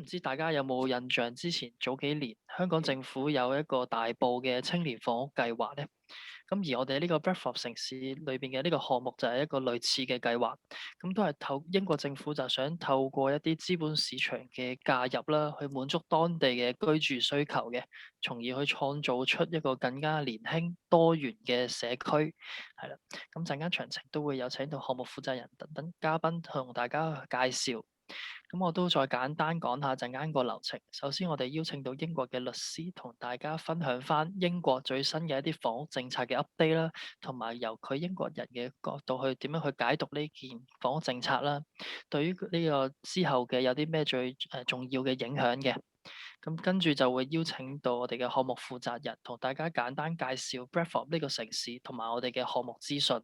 唔知大家有冇印象？之前早幾年香港政府有一個大埔嘅青年房屋計劃咧，咁而我哋呢個 Bradford 城市裏邊嘅呢個項目就係一個類似嘅計劃，咁都係英國政府就想透過一啲資本市場嘅介入啦，去滿足當地嘅居住需求嘅，從而去創造出一個更加年輕多元嘅社區，係啦。咁陣間詳情都會有請到項目負責人等等嘉賓同大家介紹。咁我都再簡單講下陣間個流程。首先，我哋邀請到英國嘅律師同大家分享翻英國最新嘅一啲房屋政策嘅 update 啦，同埋由佢英國人嘅角度去點樣去解讀呢件房屋政策啦。對於呢個之後嘅有啲咩最重要嘅影響嘅。咁跟住就會邀請到我哋嘅項目負責人同大家簡單介紹 Bradford 呢個城市同埋我哋嘅項目資訊。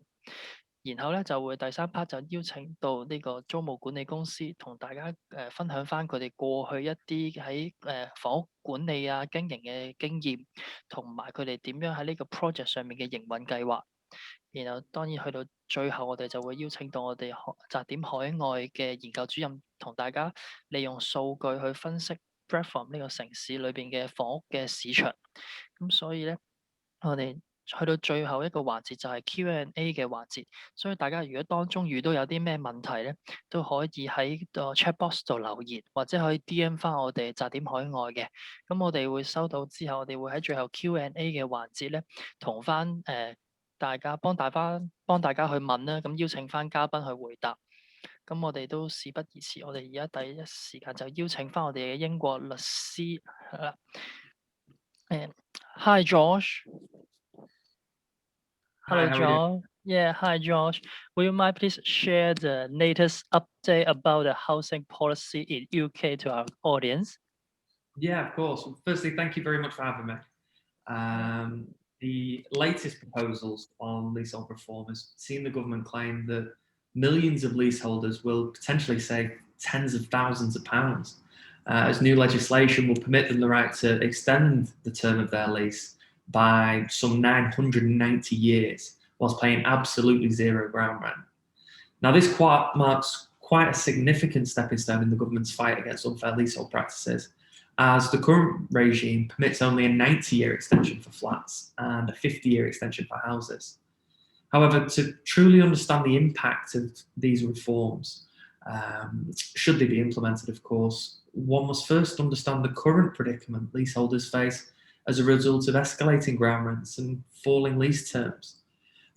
然後咧就會第三 part 就邀請到呢個租務管理公司同大家分享翻佢哋過去一啲喺房屋管理啊經營嘅經驗，同埋佢哋點樣喺呢個 project 上面嘅營運計劃。然後當然去到最後，我哋就會邀請到我哋澤點海外嘅研究主任同大家利用數據去分析 Bradford 呢個城市裏邊嘅房屋嘅市場。咁所以咧，我哋去到最後一個環節就係 Q&A 嘅環節，所以大家如果當中遇到有啲咩問題咧，都可以喺個 chat box 度留言，或者可以 DM 翻我哋澤點海外嘅。咁我哋會收到之後，我哋會喺最後 Q&A 嘅環節咧，同翻大家幫大家去問啦，咁邀請翻嘉賓去回答。咁我哋都事不宜遲，我哋而家第一時間就邀請翻我哋嘅英國律師係啦。Hi Josh. Hello, Hi, how are we doing? Josh. Yeah, hi, Josh. Will you mind please share the latest update about the housing policy in UK to our audience? Yeah, of course. Well, firstly, thank you very much for having me. The latest proposals on leasehold reform has seen the government claim that millions of leaseholders will potentially save tens of thousands of pounds, as new legislation will permit them the right to extend the term of their lease by some 990 years, whilst paying absolutely zero ground rent. Now, this marks quite a significant stepping stone in the government's fight against unfair leasehold practices, as the current regime permits only a 90-year extension for flats and a 50-year extension for houses. However, to truly understand the impact of these reforms, should they be implemented, of course, one must first understand the current predicament leaseholders face as a result of escalating ground rents and falling lease terms.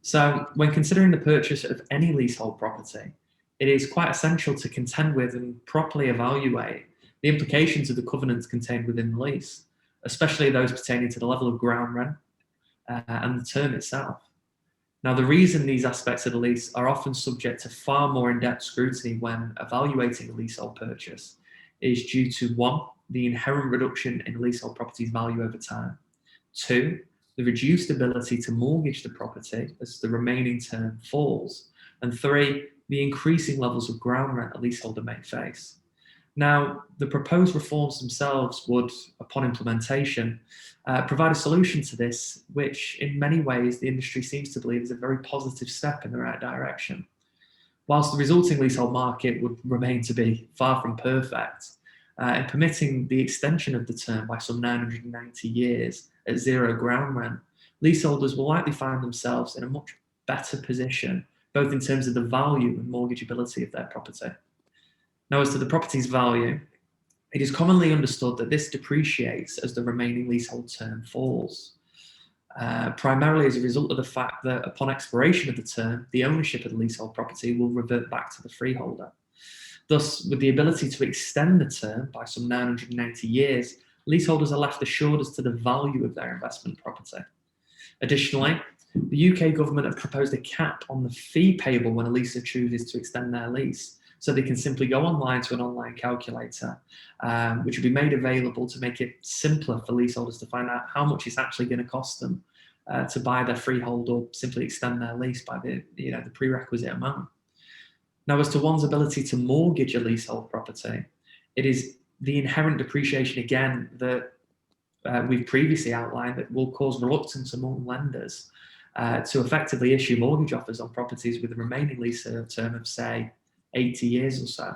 So, when considering the purchase of any leasehold property, it is quite essential to contend with and properly evaluate the implications of the covenants contained within the lease, especially those pertaining to the level of ground rent and the term itself. Now, the reason these aspects of the lease are often subject to far more in-depth scrutiny when evaluating a leasehold purchase is due to 1, the inherent reduction in leasehold property's value over time, 2, the reduced ability to mortgage the property as the remaining term falls, and 3, the increasing levels of ground rent a leaseholder may face. Now, the proposed reforms themselves would, upon implementation, provide a solution to this, which in many ways the industry seems to believe is a very positive step in the right direction. Whilst the resulting leasehold market would remain to be far from perfect, in permitting the extension of the term by some 990 years at zero ground rent, leaseholders will likely find themselves in a much better position, both in terms of the value and mortgageability of their property. Now, as to the property's value, it is commonly understood that this depreciates as the remaining leasehold term falls, primarily as a result of the fact that upon expiration of the term, the ownership of the leasehold property will revert back to the freeholder. Thus, with the ability to extend the term by some 990 years, leaseholders are left assured as to the value of their investment property. Additionally, the UK government have proposed a cap on the fee payable when a leaser chooses to extend their lease. So they can simply go online to an online calculator, which will be made available to make it simpler for leaseholders to find out how much it's actually going to cost them to buy their freehold or simply extend their lease by the prerequisite amount. Now, as to one's ability to mortgage a leasehold property, it is the inherent depreciation again that we've previously outlined that will cause reluctance among lenders to effectively issue mortgage offers on properties with a remaining lease term of, say, 80 years or so.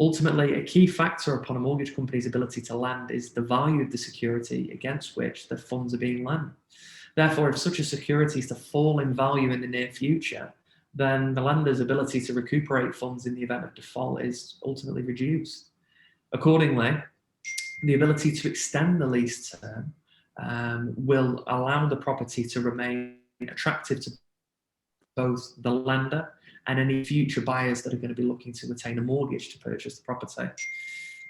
Ultimately, a key factor upon a mortgage company's ability to lend is the value of the security against which the funds are being lent. Therefore, if such a security is to fall in value in the near future, then the lender's ability to recuperate funds in the event of default is ultimately reduced. Accordingly, the ability to extend the lease term will allow the property to remain attractive to both the lender and any future buyers that are going to be looking to retain a mortgage to purchase the property.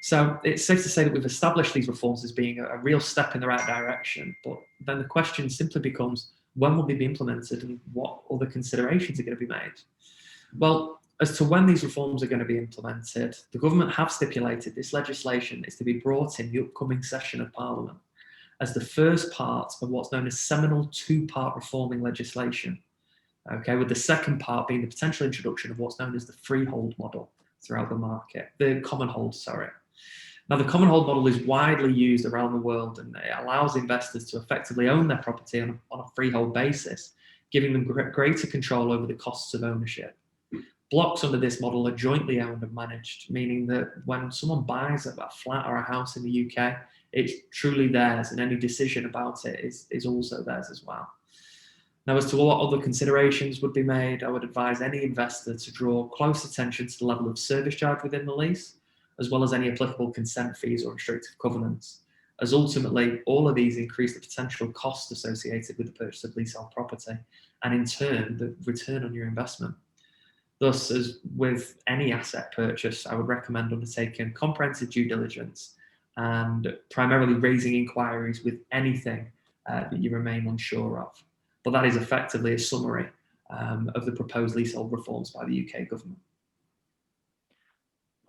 So it's safe to say that we've established these reforms as being a real step in the right direction, but then the question simply becomes, when will they be implemented and what other considerations are going to be made? Well, as to when these reforms are going to be implemented, the government have stipulated this legislation is to be brought in the upcoming session of Parliament as the first part of what's known as seminal two-part reforming legislation. Okay, with the second part being the potential introduction of what's known as the freehold model throughout the market, the common hold, sorry. Now, the common hold model is widely used around the world and it allows investors to effectively own their property on a freehold basis, giving them greater control over the costs of ownership. Blocks under this model are jointly owned and managed, meaning that when someone buys a flat or a house in the UK, it's truly theirs and any decision about it is also theirs as well. Now, as to what other considerations would be made, I would advise any investor to draw close attention to the level of service charge within the lease, as well as any applicable consent fees or restrictive covenants, as ultimately all of these increase the potential cost associated with the purchase of leasehold property, and in turn, the return on your investment. Thus, as with any asset purchase, I would recommend undertaking comprehensive due diligence and primarily raising inquiries with anything that you remain unsure of. But that is effectively a summary of the proposed leasehold reforms by the UK government.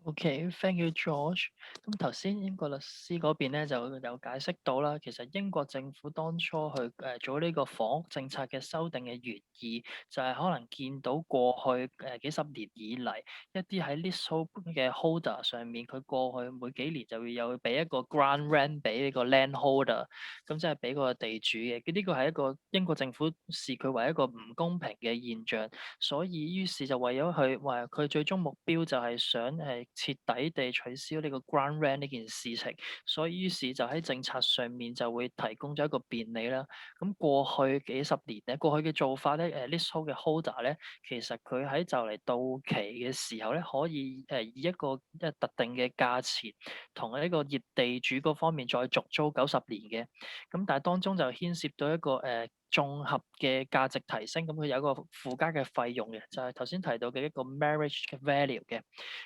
OK，thank you George。咁頭先英國律師嗰邊咧就有解釋到啦，其實英國政府當初去做呢個房屋政策嘅修訂嘅原意，就係可能見到過去幾十年以嚟一啲喺 leasehold 嘅 holder 上面，佢過去每幾年就會有俾一個 ground rent 俾呢個 landholder，咁即係俾個地主嘅。呢個係一個英國政府視佢為一個唔公平嘅現象，所以於是就為咗佢話佢最終目標就係想徹底地取消呢個 ground rent 呢件事情，所以於是就喺政策上面就會提供咗一個便利啦。咁過去幾十年咧，過去嘅做法咧，leasehold 嘅 holder 咧，其實佢喺就嚟到期嘅時候咧，可以以一個特定嘅價錢同呢個業地主嗰方面再續租90年嘅。咁但係當中就牽涉到一個綜合嘅價值提升，咁佢有一個附加嘅費用嘅，就係頭先提到嘅一個 marriage 嘅 value 嘅。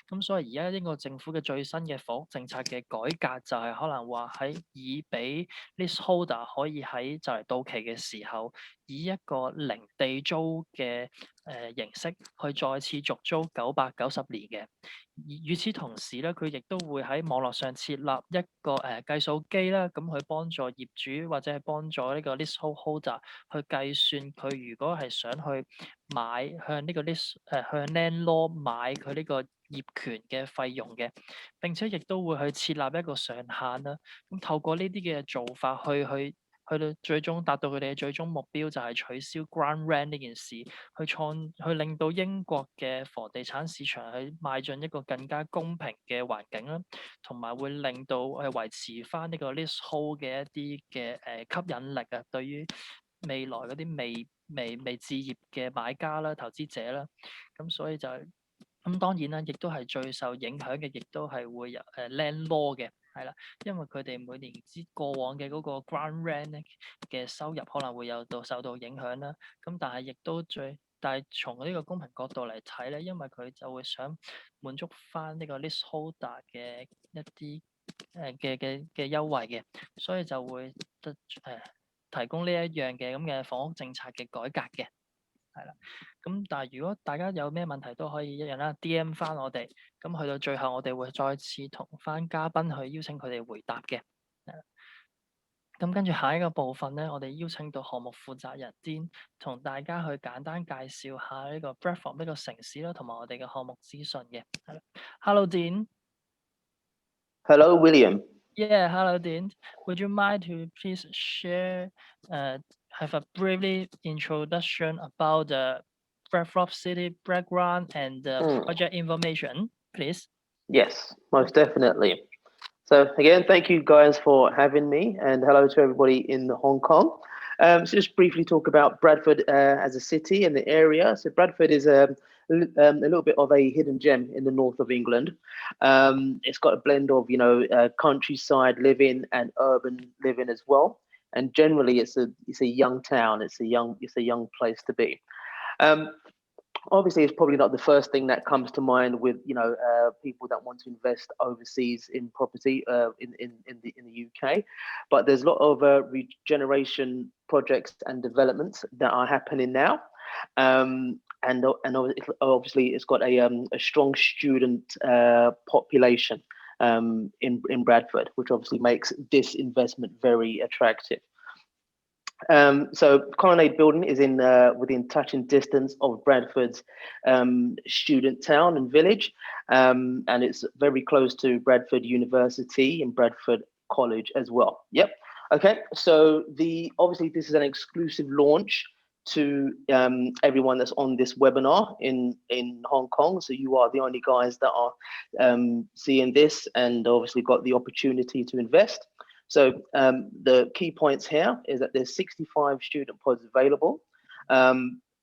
咁所以而家英國政府嘅最新嘅房屋政策嘅改革就係可能話以俾 leaseholder 可以喺就嚟到期嘅時候，以一個零地租嘅形式去再次續租990年嘅。與此同時咧，佢亦都會喺網絡上設立一個計數機啦，咁去幫助業主或者係幫助呢個 leasehold holder 去計算佢如果係想去向呢個向 landlord 買佢呢個業權嘅費用嘅，並且亦都會去設立一個上限啦。咁透過呢啲嘅做法去到最終達到佢哋嘅最終目標，就係取消 ground rent 呢件事，去令到英國嘅房地產市場去邁進一個更加公平嘅環境啦，同埋會令到維持翻呢個 leasehold 嘅一啲嘅吸引力啊，對於未來嗰啲未置業嘅買家啦、投資者啦，咁所以就咁當然啦，亦都係最受影響嘅，亦都係會有landlord 嘅，係啦，因為佢哋每年過往嘅嗰個 ground rent 咧嘅收入可能會受到影響啦。咁但係從呢個公平角度嚟睇咧，因為佢就會想滿足翻呢個 leaseholder 嘅一啲嘅優惠嘅，所以就會提供呢一樣嘅咁嘅房屋政策嘅改革嘅。係啦，咁但係如果大家有咩問題都可以一樣啦，DM 翻我哋，咁去到最後我哋會再次同翻嘉賓去邀請佢哋回答嘅。咁跟住下一個部分咧，我哋邀請到項目負責人 Dean 同大家去簡單介紹下呢個 Bradford 呢個城市啦，同埋我哋嘅項目資訊嘅。係啦，Hello Dean。Hello William。Hello Dean. Would you mind to please share, have a brief introduction about the Bradford City background and the project information, please? Yes, most definitely. So again, thank you guys for having me, and hello to everybody in Hong Kong. So just briefly talk about Bradford as a city and the area. So Bradford is a little bit of a hidden gem in the north of England. It's got a blend of countryside living and urban living as well. And generally, it's a young town. It's a young place to be. Obviously, it's probably not the first thing that comes to mind with people that want to invest overseas in property in the UK, but there's a lot of regeneration projects and developments that are happening now, and obviously it's got a strong student population in Bradford, which obviously makes this investment very attractive. So Colonnade Building is within touching distance of Bradford's student town and village, and it's very close to Bradford University and Bradford College as well. Yep. Okay. So obviously this is an exclusive launch to everyone that's on this webinar in Hong Kong. So you are the only guys that are seeing this and obviously got the opportunity to invest. So the key points here is that there's 65 student pods available.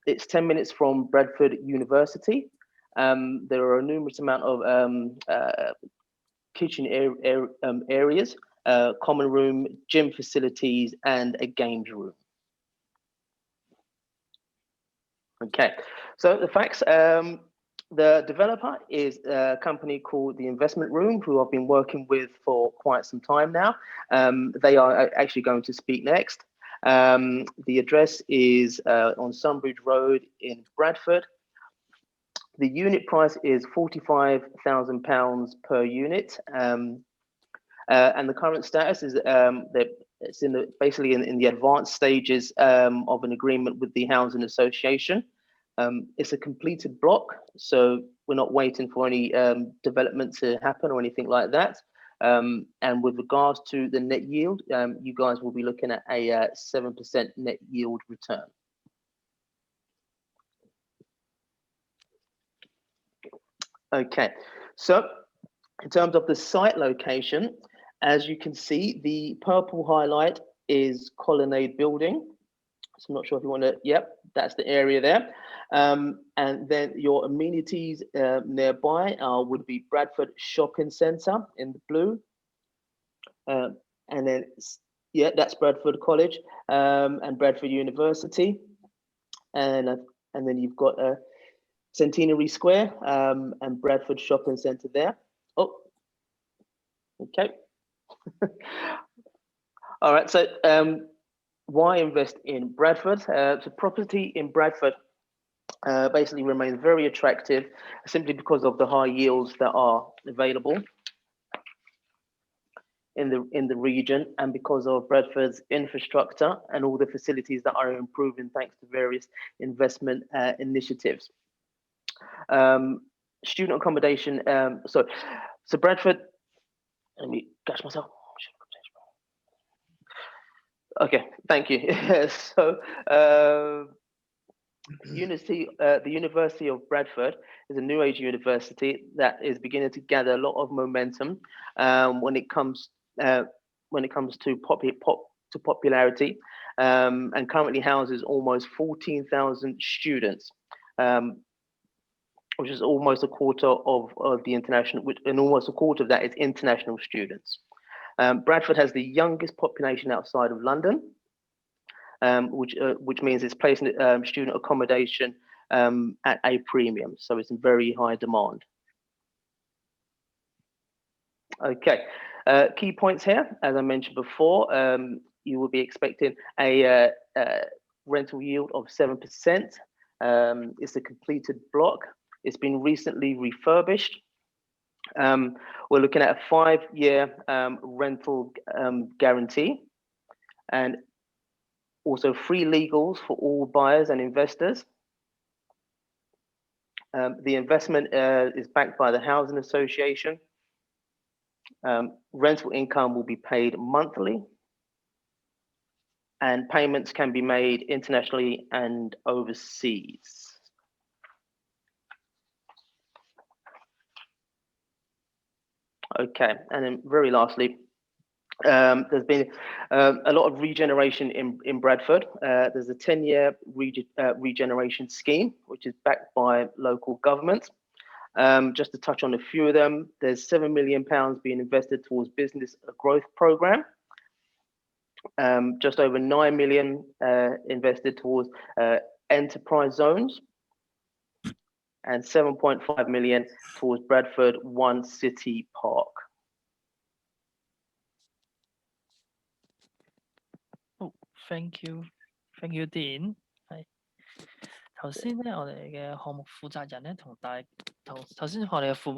It's 10 minutes from Bradford University. There are a numerous amount of kitchen areas, common room, gym facilities, and a games room. Okay, so the facts. The developer is a company called The Investment Room, who I've been working with for quite some time now. They are actually going to speak next. The address is on Sunbridge Road in Bradford. The unit price is £45,000 per unit. And the current status is it's basically in the advanced stages of an agreement with the Housing Association. It's a completed block, so we're not waiting for any development to happen or anything like that. And with regards to the net yield, you guys will be looking at a 7% net yield return. Okay, so in terms of the site location, as you can see, the purple highlight is Colonnade Building. So I'm not sure if you want to, yep, that's the area there. And then your amenities nearby would be Bradford Shopping Centre in the blue. And then, yeah, that's Bradford College and Bradford University. And then you've got Centenary Square and Bradford Shopping Centre there. Oh, okay. All right, so why invest in Bradford? So property in Bradford basically remains very attractive simply because of the high yields that are available in the region, and because of Bradford's infrastructure and all the facilities that are improving thanks to various investment initiatives. Student accommodation. So Bradford. Let me catch myself. Okay, thank you. So the University of Bradford is a new age university that is beginning to gather a lot of momentum when it comes to popularity, and currently houses almost 14,000 students, which is almost a quarter of the international, and almost a quarter of that is international students. Bradford has the youngest population outside of London, which means it's placing student accommodation at a premium, so it's in very high demand. Okay, key points here, as I mentioned before, you will be expecting a rental yield of 7%. It's a completed block. It's been recently refurbished. We're looking at a 5-year rental guarantee, and also free legals for all buyers and investors. The investment is backed by the Housing Association. Rental income will be paid monthly, and payments can be made internationally and overseas. Okay, and then very lastly, there's been a lot of regeneration in Bradford. There's a 10-year regeneration scheme, which is backed by local government. Just to touch on a few of them, there's £7 million being invested towards business growth program. Just over 9 million invested towards enterprise zones, and 7.5 million towards Bradford One City Park. Oh, thank you, Dean。係頭先咧，我哋嘅項目負責人咧，頭先我哋嘅負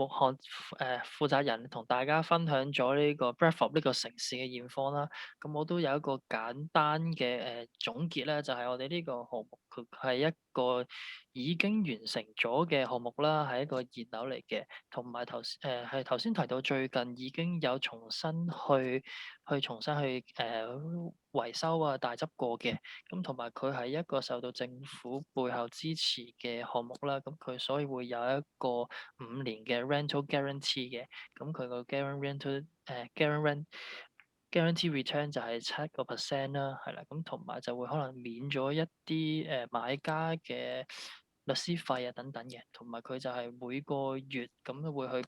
責人同大家分享咗呢個 Bradford 呢個城市嘅現況啦。咁我都有一個簡單嘅總結咧，就係我哋呢個項目佢係一個已經完成咗嘅項目啦，係一個現樓嚟嘅，同埋頭先提到最近已經有重新去維修啊大執過嘅，咁同埋佢係一個受到政府背後支持嘅項目啦，咁佢所以會有一個5年嘅 rental guarantee 嘅，咁佢個 guarantee return 就係7% 啦，係啦，咁同埋就會可能免咗一啲買家嘅律師費啊等等嘅，同埋佢就係每個月咁會去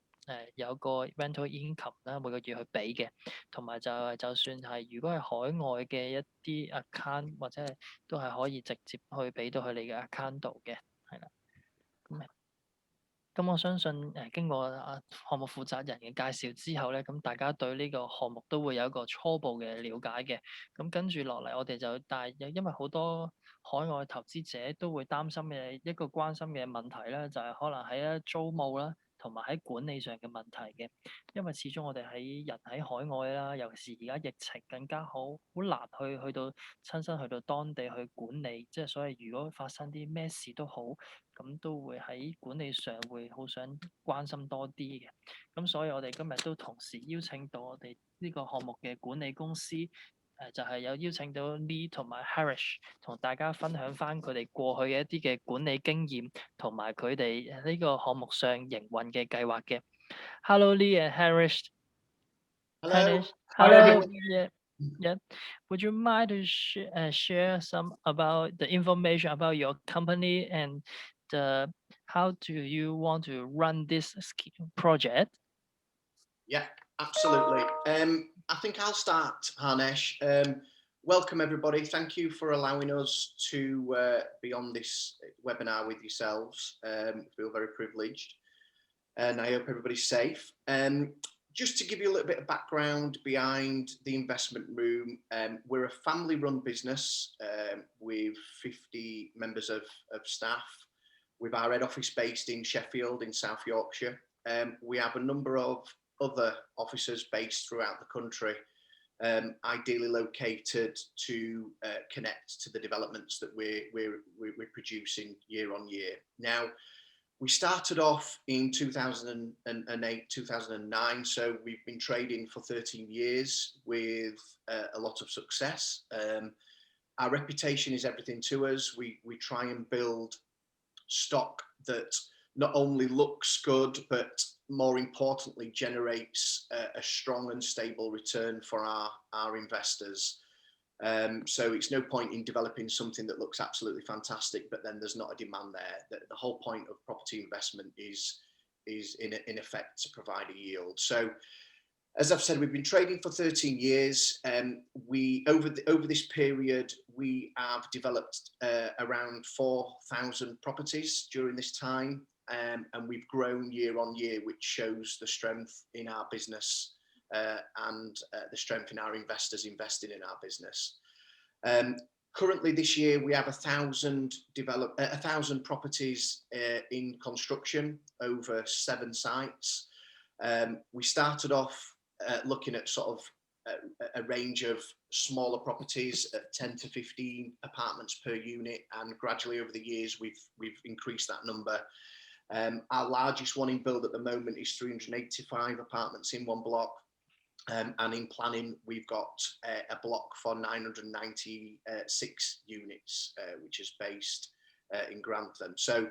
有個 rental income 啦，每個月去俾嘅，同埋就算係如果係海外嘅一啲 account 或者係都係可以直接去俾到佢哋嘅 account 度嘅，係啦，咁我相信經過項目負責人嘅介紹之後咧，咁大家對呢個項目都會有一個初步嘅了解嘅。咁跟住落嚟，我哋就因為好多海外投資者都會擔心嘅一個關心嘅問題咧，就係可能喺租務啦，同埋喺管理上嘅問題嘅。因為始終我哋人喺海外啦，尤其是而家疫情更加好難去到親身去到當地去管理，即係所以如果發生啲咩事都好，咁都會喺管理上會好想關心多啲嘅。咁所以我哋今日都同時邀請到我哋呢個項目嘅管理公司，就係有邀請到 Lee 同埋 Harish 同大家分享翻佢哋過去嘅一啲嘅管理經驗，同埋佢哋呢個項目上營運嘅計劃嘅。Hello Lee and Harish. Hello. Hello. Yeah. Would you mind to share some about the information about your company and how do you want to run this project? Yeah, absolutely. I think I'll start, Harnesh. Welcome everybody. Thank you for allowing us to be on this webinar with yourselves. Feel very privileged, and I hope everybody's safe. Just to give you a little bit of background behind the investment room, we're a family-run business with 50 members of staff, with our head office based in Sheffield in South Yorkshire. We have a number of other offices based throughout the country, ideally located to connect to the developments that we're producing year on year. Now, we started off in 2008, 2009, so we've been trading for 13 years with a lot of success. Our reputation is everything to us. We try and build stock that not only looks good, but more importantly, generates a strong and stable return for our investors. So it's no point in developing something that looks absolutely fantastic, but then there's not a demand there. The whole point of property investment is in effect to provide a yield. So as I've said, we've been trading for 13 years. Over this period, we have developed around 4,000 properties during this time, and we've grown year on year, which shows the strength in our business and the strength in our investors investing in our business. Currently this year, we have 1,000 properties in construction over 7 sites. We started off looking at sort of a range of smaller properties at 10 to 15 apartments per unit, and gradually over the years we've increased that number. Our largest one in build at the moment is 385 apartments in one block, and in planning we've got a block for 996 units, which is based in Grantham. So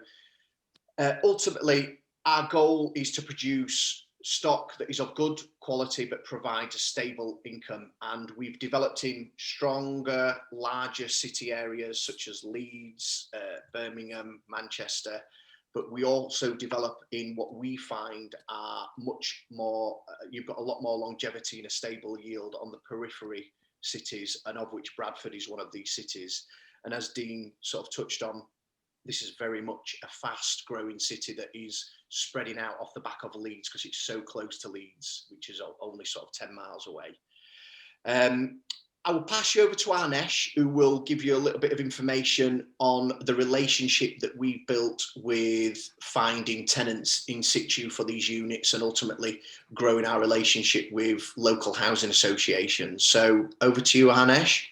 ultimately our goal is to produce stock that is of good quality but provides a stable income. And we've developed in stronger, larger city areas such as Leeds, Birmingham, Manchester. But we also develop in what we find are much more, you've got a lot more longevity and a stable yield on the periphery cities, and of which Bradford is one of these cities. And as Dean sort of touched on, this is very much a fast growing city that is spreading out off the back of Leeds because it's so close to Leeds, which is only sort of 10 miles away. I will pass you over to Arnesh, who will give you a little bit of information on the relationship that we've built with finding tenants in situ for these units and ultimately growing our relationship with local housing associations. So over to you, Arnesh.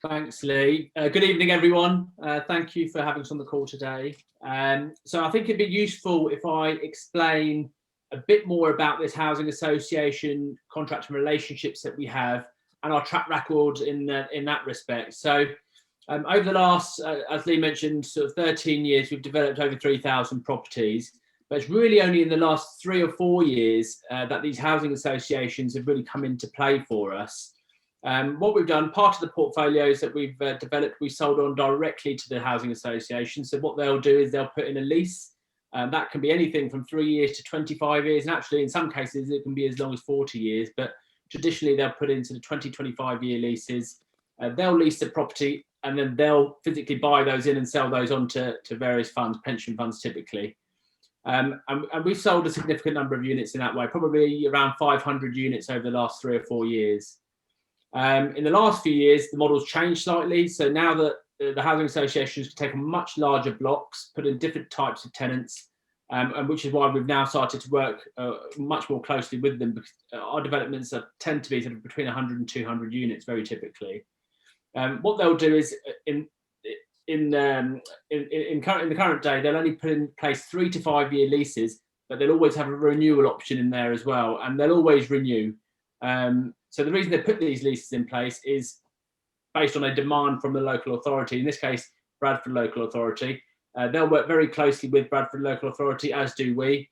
Thanks, Lee. Good evening, everyone. Thank you for having us on the call today. So I think it'd be useful if I explain a bit more about this housing association contract and relationships that we have and our track record in that respect. So over the last, as Lee mentioned, sort of 13 years, we've developed over 3,000 properties. But it's really only in the last 3 or 4 years that these housing associations have really come into play for us. What we've done, part of the portfolios that we've developed, we sold on directly to the housing association. So what they'll do is they'll put in a lease. That can be anything from 3 years to 25 years. And actually, in some cases, it can be as long as 40 years. But traditionally, they'll put into the 20, 25-year leases. They'll lease the property, and then they'll physically buy those in and sell those on to various funds, pension funds typically. And we've sold a significant number of units in that way, probably around 500 units over the last 3 or 4 years. In the last few years, the model's changed slightly. So now that the housing associations take much larger blocks, put in different types of tenants, and which is why we've now started to work much more closely with them, because our developments tend to be sort of between 100 and 200 units very typically. What they'll do is in the current day, they'll only put in place 3 to 5 year leases, but they'll always have a renewal option in there as well, and they'll always renew. So the reason they put these leases in place is based on a demand from the local authority, in this case, Bradford Local Authority. They'll work very closely with Bradford Local Authority, as do we.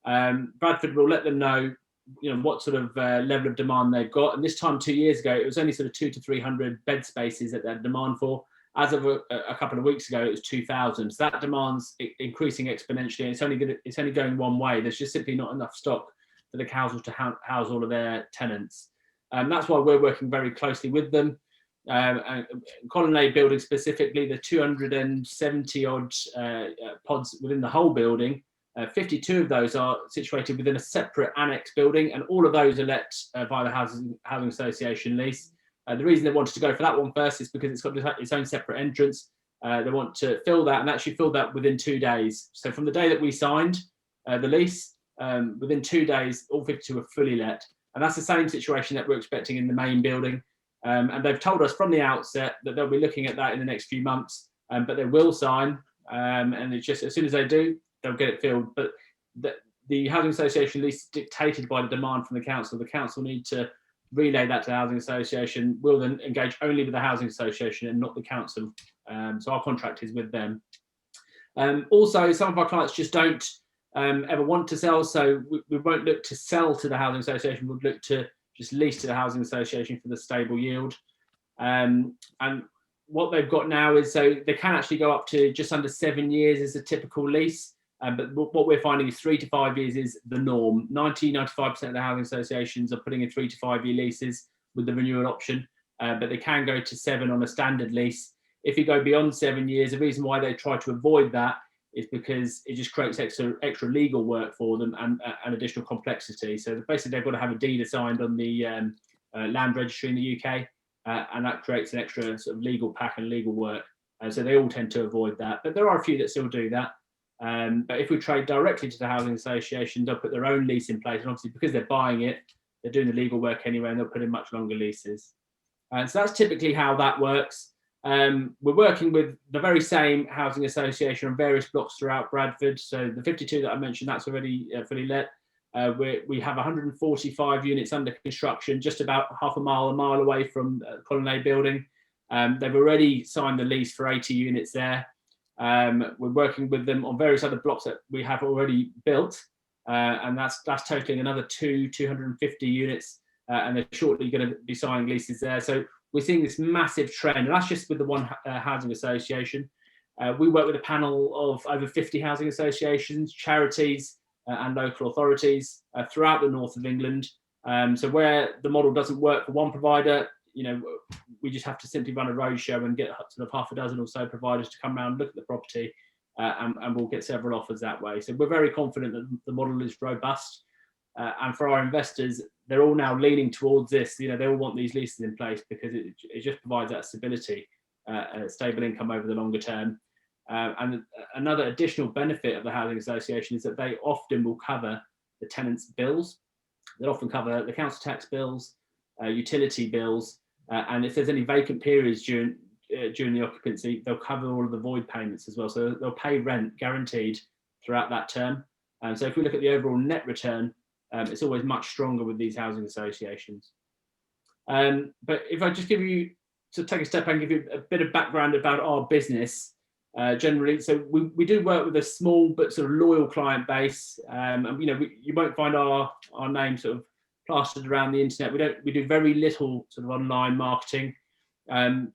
Bradford will let them know, what sort of level of demand they've got. And this time 2 years ago, it was only sort of 200 to 300 bed spaces that they had demand for. As of a couple of weeks ago, it was 2,000. So that demand's increasing exponentially, and it's only going one way. There's just simply not enough stock for the councils to house all of their tenants. That's why we're working very closely with them. And Colonnade building specifically, the 270 odd pods within the whole building, 52 of those are situated within a separate annex building, and all of those are let via the housing association lease. The reason they wanted to go for that one first is because it's got its own separate entrance. They want to fill that, and actually fill that within 2 days. So from the day that we signed the lease, within 2 days, all 52 were fully let. And that's the same situation that we're expecting in the main building. And they've told us from the outset that they'll be looking at that in the next few months, but they will sign. And it's just as soon as they do, they'll get it filled. But the housing association lease is dictated by the demand from the council. The council need to relay that to the housing association. We'll then engage only with the housing association and not the council. So our contract is with them. Also, some of our clients just don't ever want to sell, so we won't look to sell to the housing association. We'll look to just lease to the housing association for the stable yield. And what they've got now is, so they can actually go up to just under 7 years as a typical lease. But what we're finding is 3 to 5 years is the norm. 95% of the housing associations are putting in 3 to 5 year leases with the renewal option, but they can go to 7 on a standard lease. If you go beyond 7 years, the reason why they try to avoid that is because it just creates extra legal work for them and additional complexity. So basically, they've got to have a deed assigned on the land registry in the UK, and that creates an extra sort of legal pack and legal work. So they all tend to avoid that, but there are a few that still do that. But if we trade directly to the housing association, they'll put their own lease in place, and obviously because they're buying it, they're doing the legal work anyway, and they'll put in much longer leases. And so that's typically how that works. We're working with the very same housing association on various blocks throughout Bradford. So the 52 that I mentioned, that's already fully let. We have 145 units under construction, just about a mile away from Colonnade building. They've already signed the lease for 80 units there. We're working with them on various other blocks that we have already built. and that's totaling another 250 units, and they're shortly going to be signing leases there. So we're seeing this massive trend, and that's just with the one housing association. We work with a panel of over 50 housing associations, charities, and local authorities throughout the north of England. So where the model doesn't work for one provider, we just have to simply run a roadshow and get sort of half a dozen or so providers to come around and look at the property, and we'll get several offers that way. So we're very confident that the model is robust, and for our investors, they're all now leaning towards this. They all want these leases in place because it just provides that stability, stable income over the longer term. And another additional benefit of the housing association is that they often will cover the tenants' bills. They'll often cover the council tax bills, utility bills, and if there's any vacant periods during the occupancy, they'll cover all of the void payments as well. So they'll pay rent guaranteed throughout that term. So if we look at the overall net return, it's always much stronger with these housing associations. But if I just give you, to take a step and give you a bit of background about our business, generally, so we do work with a small but sort of loyal client base, and you won't find our name sort of plastered around the internet. We do very little sort of online marketing,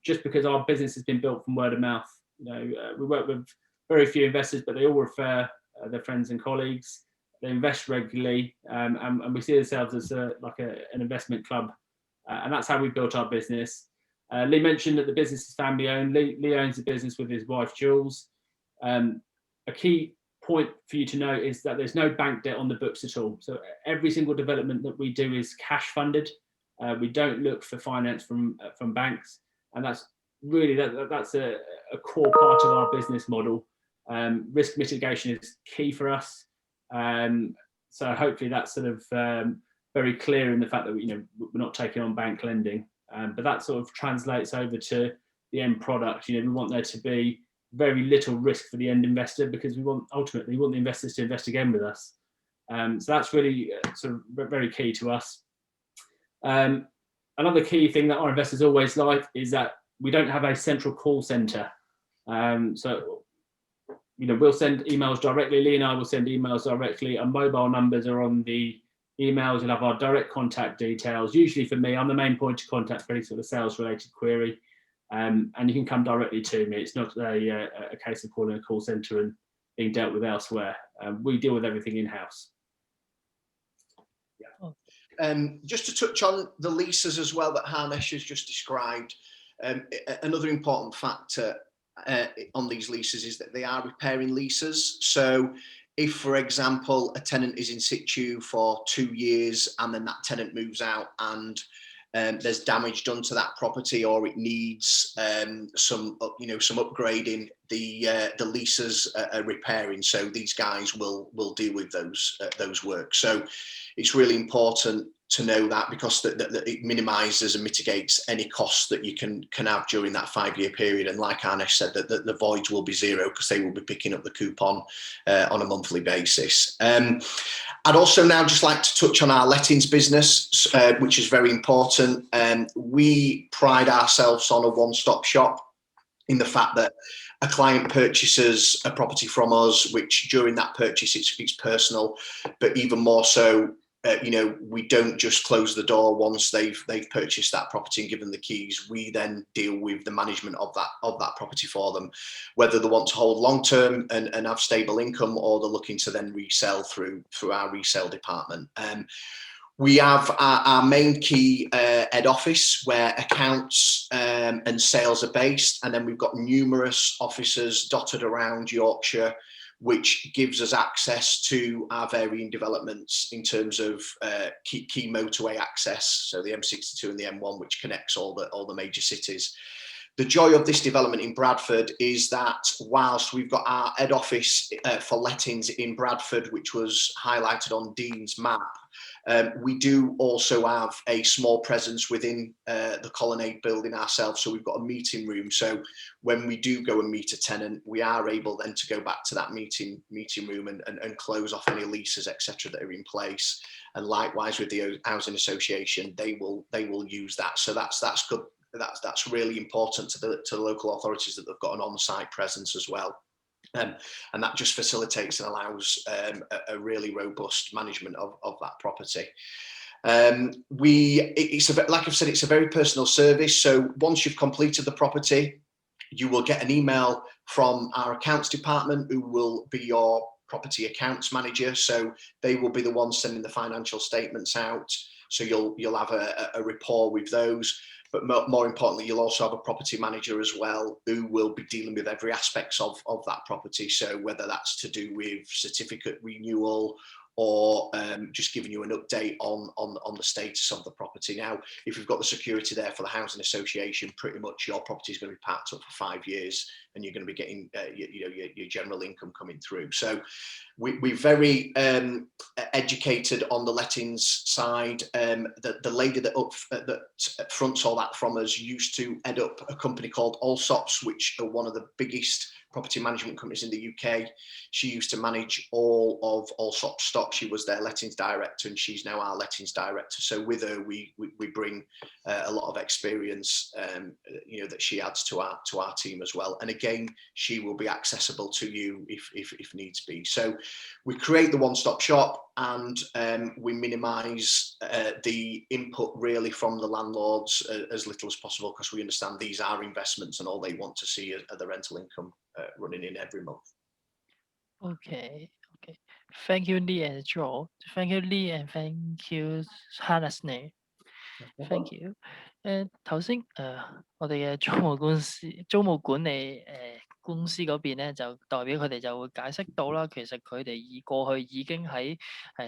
just because our business has been built from word of mouth. We work with very few investors, but they all refer their friends and colleagues. They invest regularly, and we see ourselves as an investment club, and that's how we built our business. Lee mentioned that the business is family owned. Lee owns the business with his wife Jules. A key point for you to note is that there's no bank debt on the books at all. So every single development that we do is cash funded. We don't look for finance from banks, and that's really that's a core part of our business model. Risk mitigation is key for us. So hopefully that's sort of very clear in the fact that we're not taking on bank lending, but that sort of translates over to the end product. We want there to be very little risk for the end investor, because we want the investors to invest again with us. So that's really sort of very key to us. Another key thing that our investors always like is that we don't have a central call center. So we'll send emails directly. Lee and I will send emails directly. Our mobile numbers are on the emails. You'll have our direct contact details. Usually for me, I'm the main point of contact for any sort of sales related query. And you can come directly to me. It's not a case of calling a call center and being dealt with elsewhere. We deal with everything in-house. Just to touch on the leases as well that Harnesh has just described, another important factor on these leases is that they are repairing leases. So if, for example, a tenant is in situ for 2 years and then that tenant moves out and there's damage done to that property, or it needs some upgrading, the leases are repairing. So these guys will deal with those works. So it's really important to know that, because that it minimises and mitigates any costs that you can have during that 5-year period. And like Harnesh said, that the voids will be zero, because they will be picking up the coupon on a monthly basis. I'd also now just like to touch on our lettings business, which is very important. We pride ourselves on a one-stop shop, in the fact that a client purchases a property from us, which during that purchase it's personal, but even more so, we don't just close the door once they've purchased that property and given the keys. We then deal with the management of that property for them, whether they want to hold long term and have stable income, or they're looking to then resell through our resale department. We have our main key head office where accounts and sales are based, and then we've got numerous offices dotted around Yorkshire, which gives us access to our varying developments in terms of key motorway access, so the M62 and the M1, which connects all the major cities. The joy of this development in Bradford is that whilst we've got our head office for lettings in Bradford, which was highlighted on Dean's map, we do also have a small presence within the Colonnade building ourselves. So we've got a meeting room. So when we do go and meet a tenant, we are able then to go back to that meeting room and close off any leases, etc., that are in place. And likewise with the housing association, they will use that. So that's good. That's really important to the local authorities, that they've got an on-site presence as well. And that just facilitates and allows a really robust management of that property. Like I've said, it's a very personal service. So once you've completed the property, you will get an email from our accounts department, who will be your property accounts manager. So they will be the ones sending the financial statements out. So you'll have a rapport with those. But more importantly, you'll also have a property manager as well, who will be dealing with every aspect of that property. So whether that's to do with certificate renewal, or just giving you an update on the status of the property. Now, if you've got the security there for the housing association, pretty much your property is going to be parked up for 5 years, and you're going to be getting your general income coming through. So we're very educated on the lettings side. The lady that fronts all that from us used to head up a company called Allsops, which are one of the biggest property management companies in the UK. She used to manage all of Allsops stock. She was their lettings director, and she's now our lettings director. So with her, we bring a lot of experience, that she adds to our team as well. And again, she will be accessible to you if needs be. So we create the one-stop shop, and we minimise the input really from the landlords as little as possible, because we understand these are investments, and all they want to see are the rental income running in every month. Okay. Thank you, Lee and Joe. Thank you, Lee, and thank you, Hannes。Thank you。頭先我哋嘅租務管理公司嗰邊咧，就代表佢哋就會解釋到啦。其實佢哋過去已經喺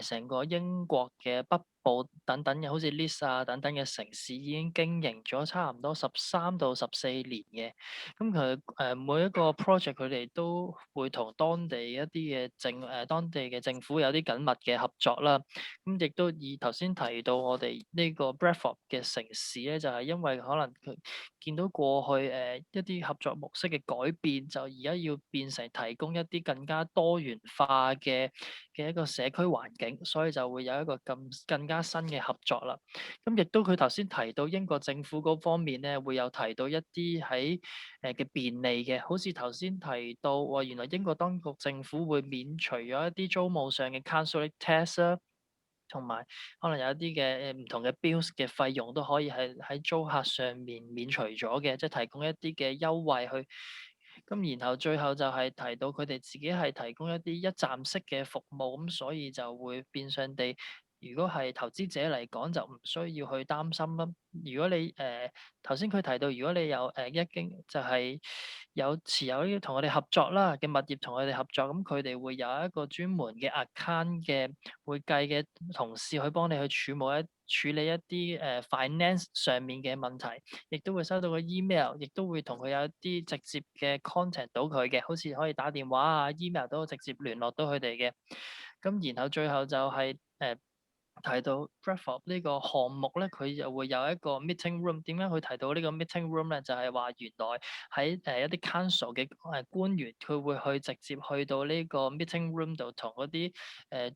成個英國嘅北部等等嘅，好似 Leeds 啊等等嘅城市已經經營咗差唔多13到14年嘅。咁佢每一個 project 佢哋都會同當地一啲嘅當地嘅政府有啲緊密嘅合作啦。咁亦都以頭先提到我哋呢個 Bradford 嘅城市咧，就係因為可能佢見到過去一啲合作模式嘅改變，就而家要變成提供一啲更加多元化嘅一個社區環境，所以就會有一個更加新嘅合作啦。咁亦都佢頭先提到英國政府嗰方面咧，會有提到一啲喺嘅便利嘅，好似頭先提到原來英國當局政府會免除咗一啲租務上嘅 council tax 啦。同埋可能有一啲嘅唔同嘅 bills 嘅費用都可以係喺租客上面免除咗嘅，即係提供一啲嘅優惠去。咁然後最後就係提到佢哋自己係提供一啲一站式嘅服務，咁所以就會變相地，如果係投資者嚟講就唔需要去擔心啦。如果你頭先佢提到，如果你有一經就係有持有呢啲同我哋合作啦嘅物業同我哋合作，咁佢哋會有一個專門嘅 account 嘅會計嘅同事去幫你去處理一啲finance 上面嘅問題，亦都會收到個 email， 亦都會同佢有一啲直接嘅 contact 到佢嘅，好似可以打電話啊、email 都直接聯絡到佢哋嘅。咁然後最後就係提到 Bradford 呢個項目咧，佢就會有一個 meeting room。點解佢提到呢個 meeting room 咧？就係話原來喺一啲 council 嘅官員，佢會直接去到呢個 meeting room 度，同嗰啲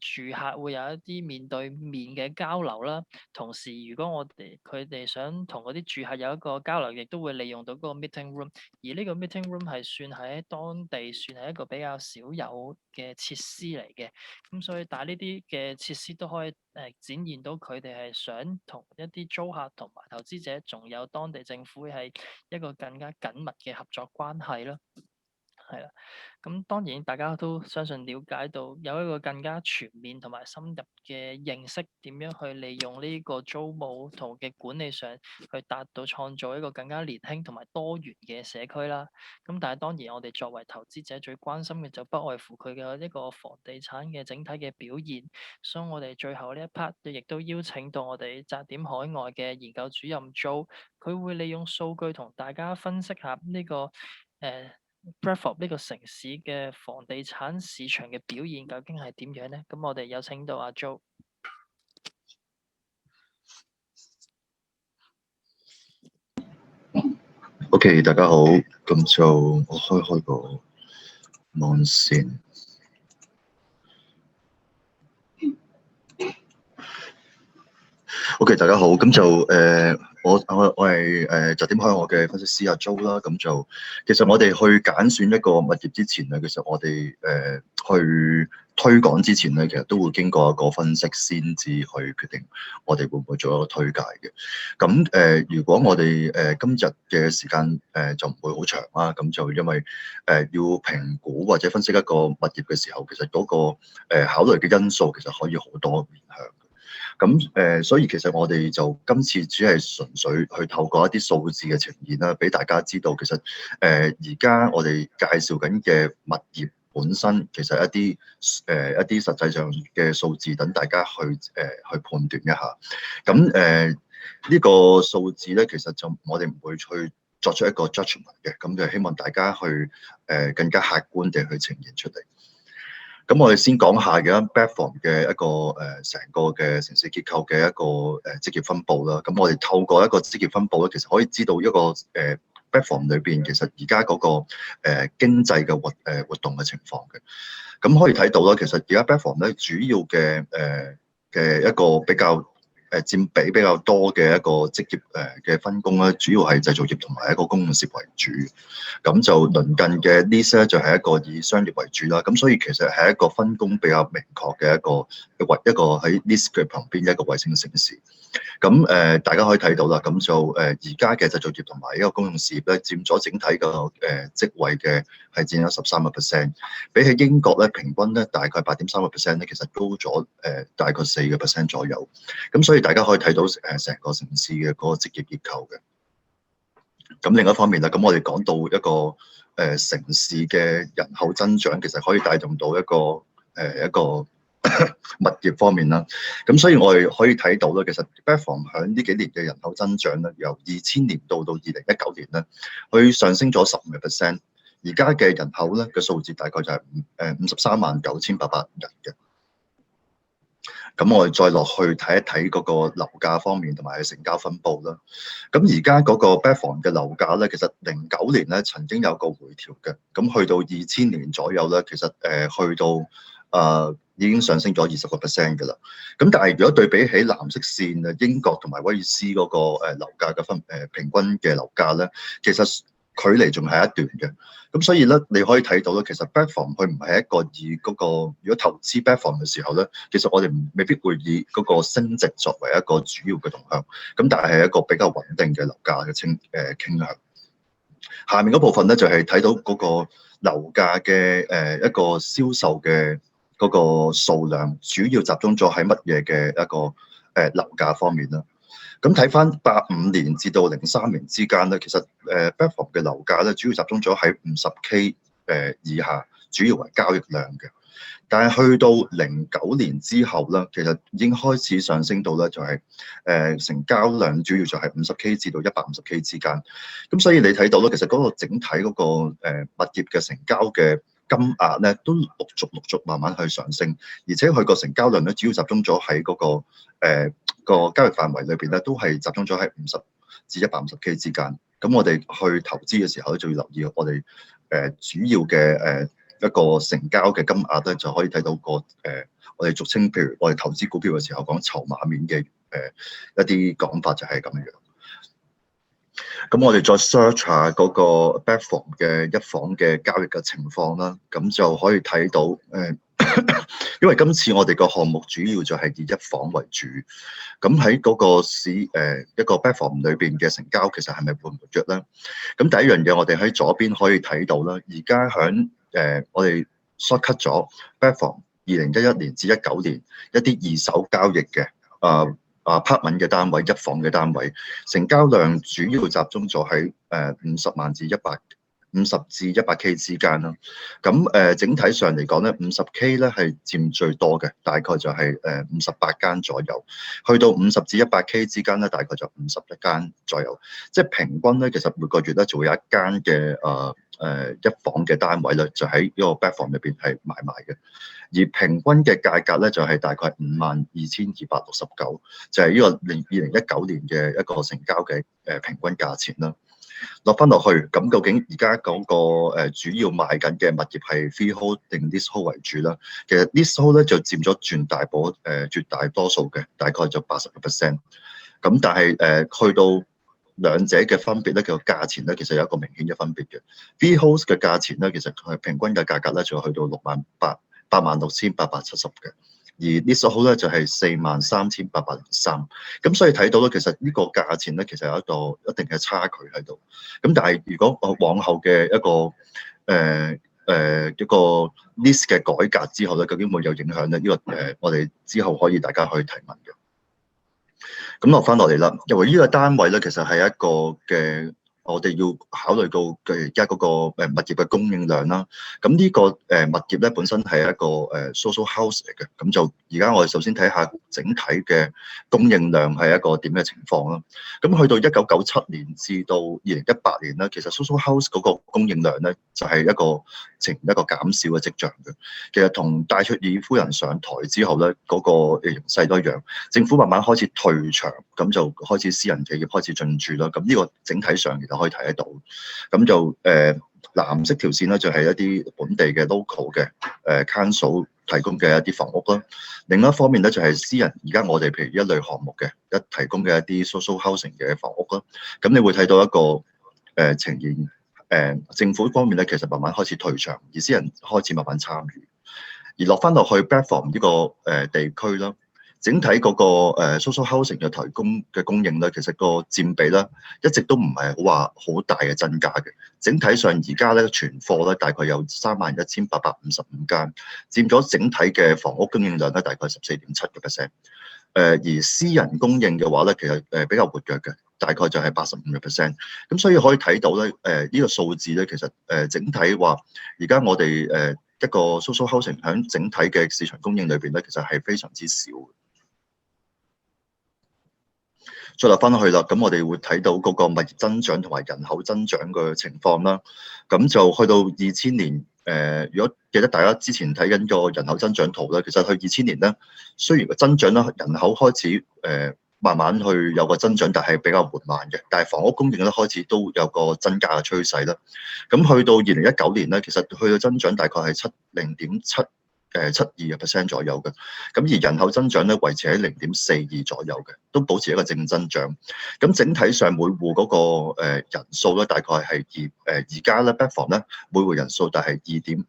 住客會有一啲面對面嘅交流啦。同時，如果佢哋想同嗰啲住客有一個交流，亦都會利用到嗰個 meeting room。而呢個 meeting room 係算喺當地算係一個比較少有嘅設施嚟嘅。咁所以，但係呢啲嘅設施都可以展現到佢哋係想同一啲租客同埋投資者，仲有當地政府係一個更加緊密嘅合作關係咯。係啦，咁當然大家都相信了解到有一個更加全面同埋深入嘅認識，點樣去利用呢個租務同嘅管理上，去達到創造一個更加年輕同埋多元嘅社區啦。咁但係當然我哋作為投資者最關心嘅就不外乎佢嘅一個房地產嘅整體嘅表現。所以我哋最後呢一 part 亦都邀請到我哋澤點海外嘅研究主任 Joe，佢會利用數據同大家分析下呢個Bradford 呢個城市嘅房地產市場嘅表現究竟係點樣呢？咁我哋有請到阿 Joe。OK， 大家好，咁就我開個網線。OK， 大家好，咁就我係就點開我嘅分析師阿 Jo 啦，咁就其實我哋去揀選一個物業之前咧，其實我哋去推廣之前咧，其實都會經過一個分析先至去決定我哋會唔會做一個推介嘅。咁如果我哋今日嘅時間就唔會好長啦，咁就因為要評估或者分析一個物業嘅時候，其實嗰個考慮嘅因素其實可以好多面向。咁所以其實我哋就今次只係純粹去透過一啲數字嘅呈現啦，俾大家知道其實而家我哋介紹緊嘅物業本身其實一啲實際上嘅數字，等大家去判斷一下。咁呢個數字咧，其實就我哋唔會去作出一個 judgment 嘅，咁就希望大家去更加客觀地去呈現出嚟。咁我哋先講下嘅 Bradford 嘅一個成個嘅城市結構嘅一個職業分佈啦。咁我哋透過一個職業分佈咧，其實可以知道一個Bradford 裏邊其實而家嗰個經濟嘅活動嘅情況嘅。咁可以睇到啦，其實而家 Bradford 咧主要嘅一個比較佔比比較多嘅一個職業嘅分工咧，主要係製造業同埋一個公用事業為主。咁就鄰近嘅 Leeds 咧就係一個以商業為主啦。咁所以其實係一個分工比較明確嘅一個喺 Leeds 嘅旁邊一個衛星城市。咁大家可以睇到啦，咁就而家嘅製造業同埋一個公用事業咧，佔咗整體嘅職位嘅係佔咗13%，比起英國咧平均咧大概8.3%咧，其實高咗大概4% 左右。咁所以大家可以睇到成個城市嘅嗰個職業結構嘅。咁另一方面啦，咁我哋講到一個城市嘅人口增長，其實可以帶動到一個物業方面啦。咁所以我哋可以睇到咧，其實 Bradford 響呢幾年嘅人口增長咧，由2000年到2019年咧，佢上升咗15%。而家嘅人口咧嘅數字大概就係539800人嘅。咁我哋再落去睇一睇嗰個樓價方面同埋成交分佈啦。咁而家嗰個 Bradford 嘅樓價咧，其實09年咧曾經有個回調嘅，咁去到2000年左右咧，其實去到已經上升咗20% 嘅啦。咁但係如果對比起藍色線啊，英國同埋威爾斯嗰個樓價嘅平均嘅樓價咧，其實距離仲係一段嘅。咁所以咧，你可以睇到咧，其實 Bradford 佢唔係一個以嗰個，如果投資 Bradford 嘅時候咧，其實我哋未必會以嗰個升值作為一個主要嘅動向。咁但係一個比較穩定嘅樓價嘅傾向。下面嗰部分咧就係睇到嗰個樓價嘅一個銷售嘅嗰個數量，主要集中咗喺乜嘢嘅一個樓價方面啦。咁睇翻85年至到03年之間咧，其實Bradford 嘅樓價咧主要集中咗喺50K 以下，主要為交易量嘅。但係去到09年之後咧，其實已經開始上升到咧就係成交量主要就係50K 至到150K 之間。咁所以你睇到咧，其實嗰個整體嗰個物業嘅成交嘅金額咧都陸續慢慢去上升，而且佢個成交量咧主要集中咗喺嗰個交易範圍裏邊咧，都係集中咗喺50至150K 之間。咁我哋去投資嘅時候咧，就要留意我哋主要嘅一個成交嘅金額咧，就可以睇到我哋俗稱譬如我哋投資股票嘅時候講籌碼面嘅一啲講法就係咁樣。咁我哋再 search 下嗰個 Bradford 嘅一房嘅交易嘅情況啦，咁就可以睇到因為今次我哋個項目主要就係以一房為主，咁喺嗰個一個 Bradford 裏邊嘅成交其實係咪活唔活躍咧？咁第一樣嘢我哋喺左邊可以睇到啦，而家響我哋 short cut 咗 Bradford 2011年至19年一啲二手交易嘅apartment 嘅單位，一房嘅單位，成交量主要集中咗喺50至100K 之間啦。咁整體上嚟講咧，50K 咧係佔最多嘅，大概就係58間左右。去到50至100K 之間咧，大概就51間左右。即係平均咧，其實每個月咧就會有一間嘅一房嘅單位咧，就喺呢個 Bradford 裏邊係買賣嘅。而平均嘅價格咧就係大概52,269，就係呢個2019年嘅一個成交嘅平均價錢啦。落翻落去，咁究竟而家嗰個主要賣緊嘅物業係 freehold 定 leasehold 為主啦？其實 leasehold 咧就佔咗絕大多數嘅，大概就80%。咁但係去到兩者嘅分別咧，個價錢咧其實有一個明顯嘅分別嘅。freehold 嘅價錢咧，其實佢平均嘅價格咧就去到86870嘅。而 leasehold 咧就係43803，咁所以睇到咧，其實呢個價錢咧其實有一定嘅差距喺度。咁但係如果往後嘅一個lease 嘅改革之後咧，究竟會有影響咧？呢個我哋之後可以大家去提問嘅。咁落翻落嚟啦，因為呢個單位咧其實係一個嘅。我哋要考慮到嘅而家嗰個物業嘅供應量啦。咁呢個物業咧本身係一個social house 嚟嘅。咁就而家我哋首先睇下整體嘅供應量係一個點嘅情況啦。咁去到1997年至到2018年咧，其實 social house 嗰個供應量咧就係呈一個減少嘅跡象嘅。其實同戴卓爾夫人上台之後咧，嗰個形勢都一樣。政府慢慢開始退場，咁就開始私人企業開始進駐啦。咁呢個整體上其實可以睇得到，咁就藍色條線咧就係一啲本地嘅 local 嘅council 提供嘅一啲房屋啦。另一方面咧就係私人，而家我哋譬如一類項目嘅提供嘅一啲 social housing 嘅房屋啦。咁你會睇到一個呈現政府方面咧其實慢慢開始退場，而私人開始慢慢參與。而落翻落去 Bradford 呢個地區啦。整體嗰個social housing 嘅提供嘅供應咧，其實個佔比咧一直都唔係好大嘅增加嘅。整體上而家咧存貨咧大概有31,855間，佔咗整體嘅房屋供應量咧大概14.7%。而私人供應嘅話咧，其實比較活躍嘅，大概就係85%。咁所以可以睇到咧，呢個數字咧其實整體話，而家我哋一個 social housing 喺整體嘅市場供應裏邊咧，其實係非常之少嘅。再落翻去啦，咁我哋會睇到嗰個物業增長同埋人口增長嘅情況啦。咁就去到2000年，如果記得大家之前睇緊個人口增長圖咧，其實去2000年咧，雖然個增長咧人口開始慢慢去有個增長，但係比較緩慢嘅。但係房屋供應咧開始都有個增加嘅趨勢啦。咁去到2019年咧，其實去到增長大概係72% 左右嘅，咁而人口增長咧維持喺0.42左右嘅，都保持一個正增長。咁整體上每戶嗰個人數咧大概係而家咧 Bradford 咧每戶人數大係2.5，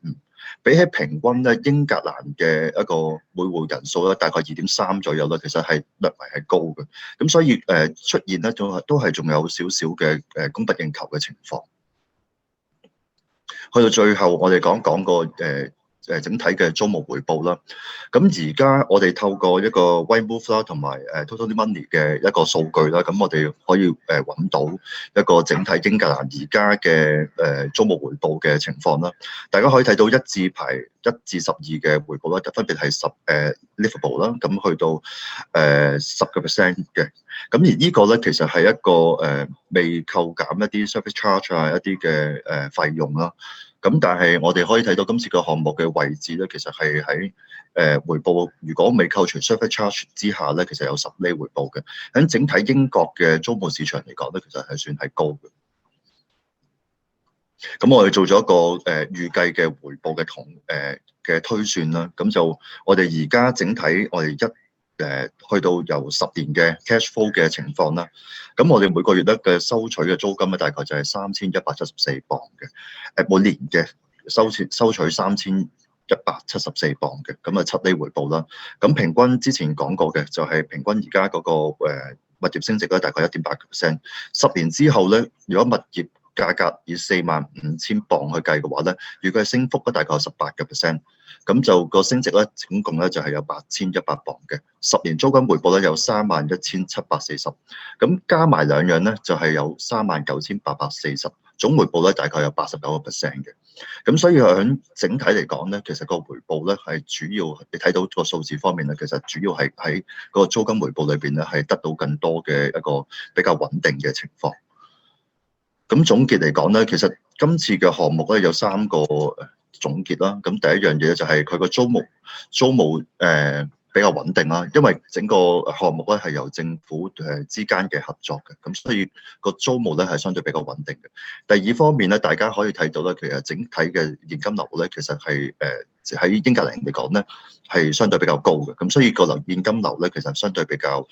比起平均咧英格蘭嘅一個每戶人數咧大概2.3左右啦，其實係略為係高嘅。咁所以出現咧都係仲有少少嘅供不應求嘅情況。去到最後我哋講個整體嘅租務回報啦，咁而家我哋透過一個 Rightmove 啦，同埋Total Money 嘅一個數據啦，咁我哋可以揾到一個整體英格蘭而家嘅租務回報嘅情況啦。大家可以睇到1至12嘅回報啦，分別係livable 啦，咁去到10% 嘅。咁而呢個咧其實係一個未扣減一啲 service charge 啊，一啲嘅費用啦。咁但係我哋可以睇到今次個項目嘅位置咧，其實係喺回報，如果未扣除 service charge 之下咧，其實有10厘回報嘅。喺整體英國嘅租務市場嚟講咧，其實係算係高嘅。咁我哋做咗一個預計嘅回報嘅推算啦。咁就我哋而家整體我哋去到由10年嘅 cash flow 嘅情況啦，咁我哋每個月咧嘅收取嘅租金咧大概就係3174磅嘅，每年嘅收取3174磅嘅，咁啊7厘回報啦。咁平均之前講過嘅就係平均而家嗰個物業升值咧大概1.8%。10年之後咧，如果物業價格以45,000磅去計嘅話咧，預計升幅咧大概有18%。咁就個升值咧，總共咧就係有8,100磅嘅。10年租金回報咧有31,740，咁加埋兩樣咧就係有39,840，總回報咧大概有89%嘅。咁所以喺整體嚟講咧，其實個回報咧係主要你睇到個數字方面咧，其實主要係喺個租金回報裏邊咧係得到更多嘅一個比較穩定嘅情況。咁總結嚟講咧，其實今次嘅項目咧有3個總結啦。咁第一樣嘢就係佢個租務比較穩定啦，因為整個項目咧係由政府之間嘅合作嘅，咁所以個租務咧係相對比較穩定嘅。第二方面咧，大家可以睇到咧，其實整體嘅現金流咧，其實係喺英格蘭嚟講咧係相對比較高嘅，咁所以個現金流咧其實相對比較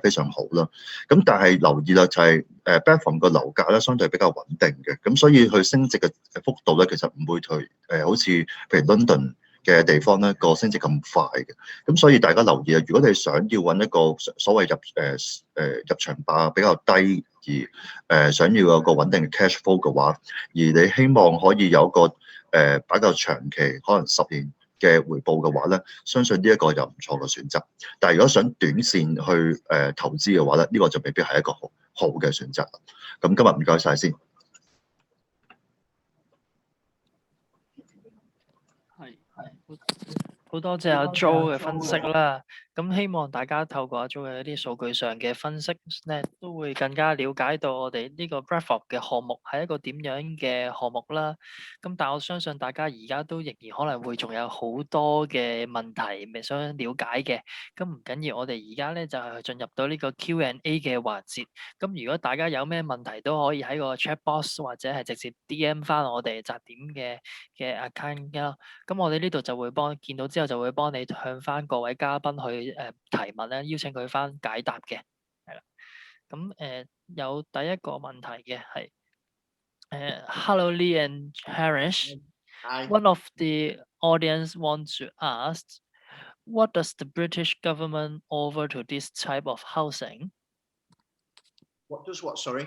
非常好啦。咁但係留意啦，就係Bradford個樓價咧相對比較穩定嘅，咁所以佢升值嘅幅度咧其實唔會好似譬如 London 嘅地方咧個升值咁快嘅，咁所以大家留意啊！如果你想要揾一個所謂入場價比較低而想要有個穩定嘅 cash flow 嘅話，而你希望可以有一個比較長期可能10年嘅回報嘅話咧，相信呢一個就唔錯嘅選擇。但係如果想短線去投資嘅話咧，呢個就未必係一個好嘅選擇。咁今日唔該晒先。好多謝阿 Joe 嘅分析啦，咁希望大家透過阿 Joe 嘅一啲數據上嘅分析咧，都會更加了解到我哋呢個 Bradford 嘅項目係一個點樣嘅項目啦。咁但我相信大家而家都仍然可能會仲有好多嘅問題未想了解嘅，咁唔緊要，我哋而家咧就係進入到呢個 Q&A 嘅環節。咁如果大家有咩問題都可以喺個 chat box 或者係直接 DM 翻我哋集點嘅 account 啦。咁我哋呢度就會見到之後就會幫你向翻各位嘉賓去提問咧，邀請佢翻解答嘅，係啦。咁有第一個問題嘅係Hello Lee and Harish. Hi. One of the audience wants to ask, what does the British government offer to this type of housing? What does what? Sorry.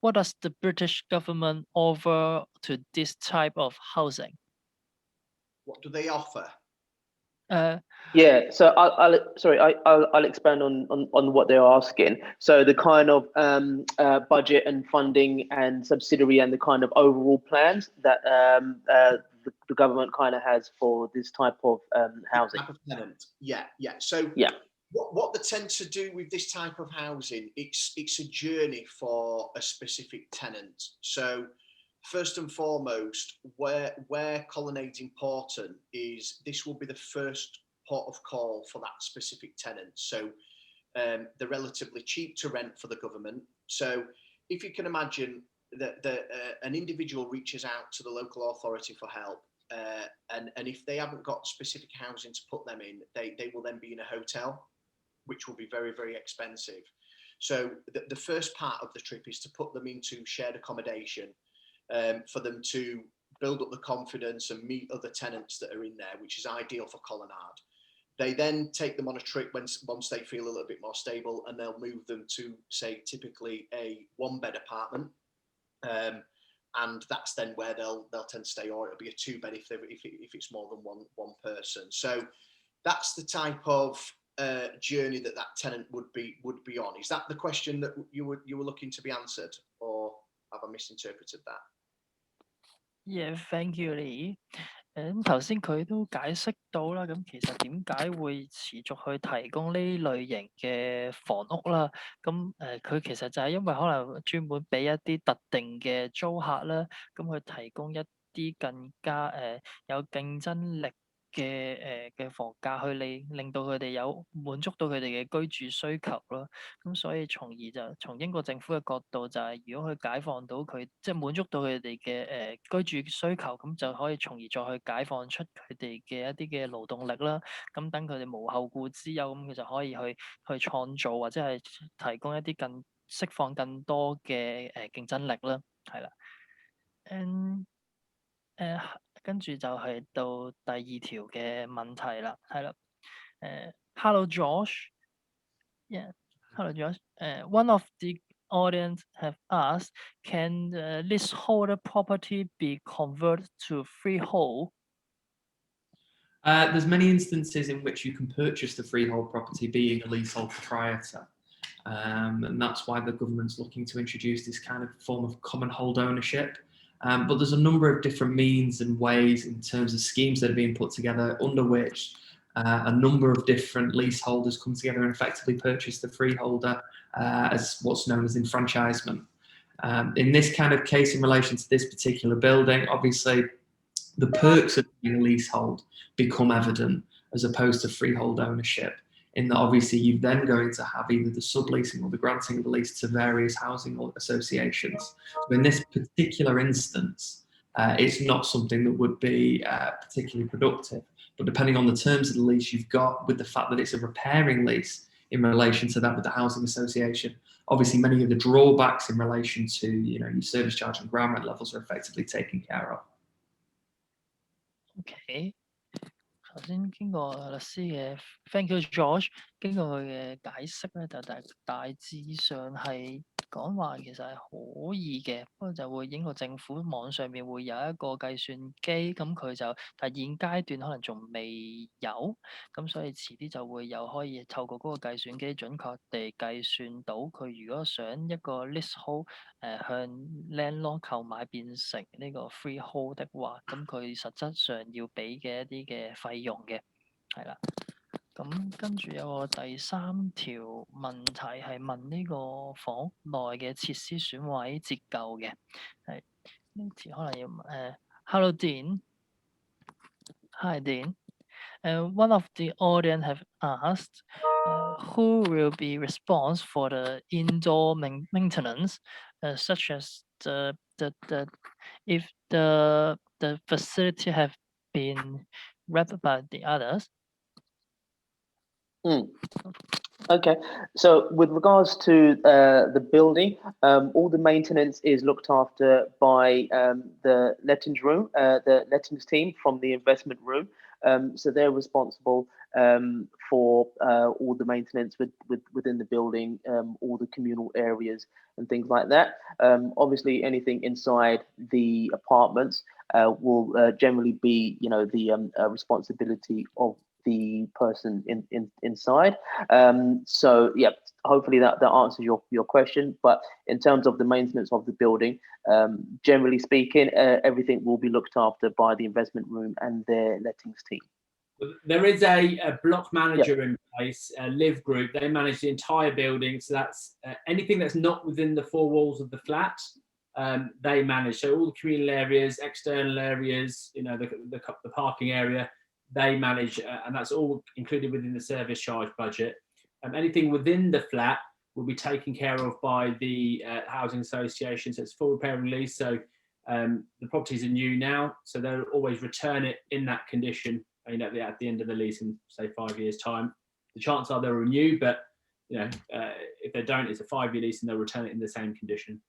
What does the British government offer to this type of housing? What do they offer? Yeah, so I'll expand on what they're asking. So the kind of budget and funding and subsidiary and the kind of overall plans that the government kind of has for this type of housing. Type of tenant. Yeah. So yeah. What they tend to do with this type of housing, it's a journey for a specific tenant. So first and foremost, where Colonnades important is this will be the first port of call for that specific tenant. So they're relatively cheap to rent for the government. So if you can imagine that an individual reaches out to the local authority for help, and if they haven't got specific housing to put them in, they will then be in a hotel, which will be very, very expensive. So the first part of the trip is to put them into shared accommodation, for them to build up the confidence and meet other tenants that are in there, which is ideal for Colonnade. They then take them on a trip once they feel a little bit more stable, and they'll move them to, say, typically a 1-bed apartment, and that's then where they'll tend to stay, or it'll be a 2-bed if it's more than one person. So that's the type of journey that tenant would be on. Is that the question that you were looking to be answered, or have I misinterpreted that? Yeah, thank you, Lee. 咁頭先佢都解釋到啦，咁其實點解會持續去提供呢類型嘅房屋啦？咁佢其實就係因為可能專門俾一啲特定嘅租客啦，咁去提供一啲更加有競爭力嘅房價，去令到佢哋有滿足到佢哋嘅居住需求咯。咁所以從而就從英國政府嘅角度就係，如果佢解放到佢，即係滿足到佢哋嘅居住需求，咁就可以從而再去解放出佢哋嘅一啲嘅勞動力啦。咁等佢哋無後顧之憂，咁佢就可以去創造或者係提供一啲釋放更多嘅競爭力啦。係啦，跟住就係到第二條嘅問題啦，係啦。Hello Josh. Yeah. Hello Josh. One of the audience have asked, can the leaseholder property be converted to freehold? There's many instances in which you can purchase the freehold property being a leasehold proprietor. And that's why the government's looking to introduce this kind of form of common hold ownership. But there's a number of different means and ways in terms of schemes that are being put together under which a number of different leaseholders come together and effectively purchase the freeholder as what's known as enfranchisement. In this kind of case, in relation to this particular building, obviously the perks of being a leasehold become evident as opposed to freehold ownership, in that obviously you're then going to have either the subleasing or the granting of the lease to various housing associations. So in this particular instance, it's not something that would be particularly productive. But depending on the terms of the lease you've got, with the fact that it's a repairing lease in relation to that with the housing association, obviously many of the drawbacks in relation to your service charge and ground rent levels are effectively taken care of. OK。頭先經過律師嘅 Thank you George， 經過佢嘅解釋咧，就大致上係講話其實係可以嘅，不過就會英國政府網上面會有一個計算機，咁佢就但現階段可能仲未有，咁所以遲啲就會有可以透過嗰個計算機準確地計算到佢如果想一個 leasehold 向 landlord 購買變成呢個 freehold 的話，咁佢實質上要俾嘅一啲嘅費用嘅，係啦。咁跟住有個第三條問題係問呢個房屋內嘅設施損毀折舊嘅，係呢條可能要Hello Dean， Hi Dean， one of the audience have asked who will be responsible for the indoor maintenance, such as if the facility have been wrapped by the others. Okay, so with regards to the building, all the maintenance is looked after by the lettings room, the lettings team from the investment room. So they're responsible for all the maintenance within the building, all the communal areas and things like that. Obviously, anything inside the apartments will generally be, the responsibility of the person inside. So yeah, hopefully that answers your question. But in terms of the maintenance of the building, generally speaking, everything will be looked after by the investment room and their lettings team. There is a block manager in place, a live group. They manage the entire building, so that's anything that's not within the four walls of the flat. They manage, so all the communal areas, external areas, the parking area. They manage, and that's all included within the service charge budget. Anything within the flat will be taken care of by the housing association. So it's full repair and lease. So the properties are new now, so they'll always return it in that condition. At the end of the lease in say 5 years' time. The chances are they'll renew, but if they don't, it's a 5-year lease and they'll return it in the same condition.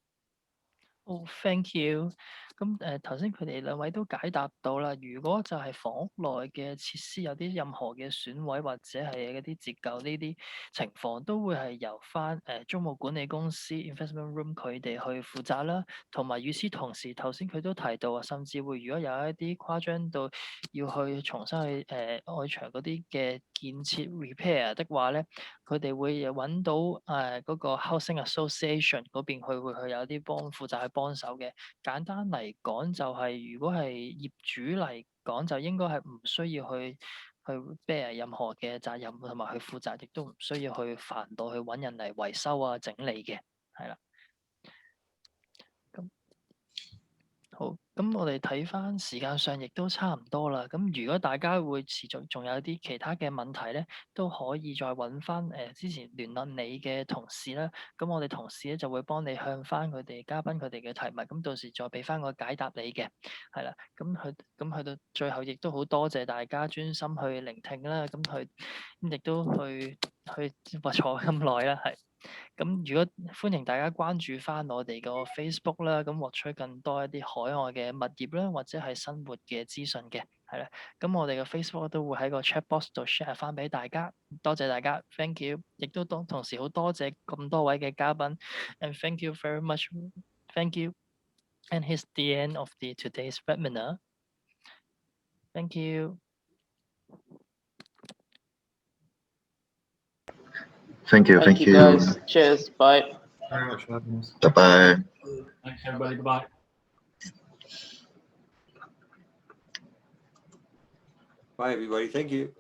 Oh, thank you。咁頭先佢哋兩位都解答到啦。如果就係房屋內嘅設施有啲任何嘅損毀或者係一啲折舊呢啲情況，都會係由翻租務管理公司 investment room 佢哋去負責啦。同埋與此同時，頭先佢都提到啊，甚至會如果有一啲誇張到要去重新去外牆嗰啲嘅建設 repair 的話咧，佢哋會揾到嗰個 housing association 嗰邊會有啲負責去幫手嘅。簡單嚟講就係如果係業主嚟講，就應該係唔需要去 bear 任何嘅責任，同埋去負責，亦都唔需要去煩到去揾人嚟維修啊整理嘅，係啦。好，咁我哋睇翻時間上亦都差唔多啦。咁如果大家會持續仲有啲其他嘅問題咧，都可以再揾翻之前聯絡你嘅同事啦。咁我哋同事咧就會幫你向翻佢哋嘉賓佢哋嘅提問，咁到時再俾翻個解答你嘅，係啦。咁去到最後亦都好多謝大家專心去聆聽啦。咁亦都去坐咁耐啦，係。咁如果歡迎大家關注翻我哋個 Facebook 啦，咁獲取更多一啲海外嘅物業啦，或者係生活嘅資訊嘅，係啦。咁我哋嘅 Facebook 都會喺個 chat box 度 share 翻俾大家。多謝大家 ，thank you， 亦都同時好多謝咁多位嘅嘉賓 ，and thank you very much，thank you。And here's the end of today's webinar. Thank you. Thank you. Thank you guys. Cheers. Bye. Very much for having us. Bye-bye. Thanks everybody. Bye. Bye everybody. Thank you.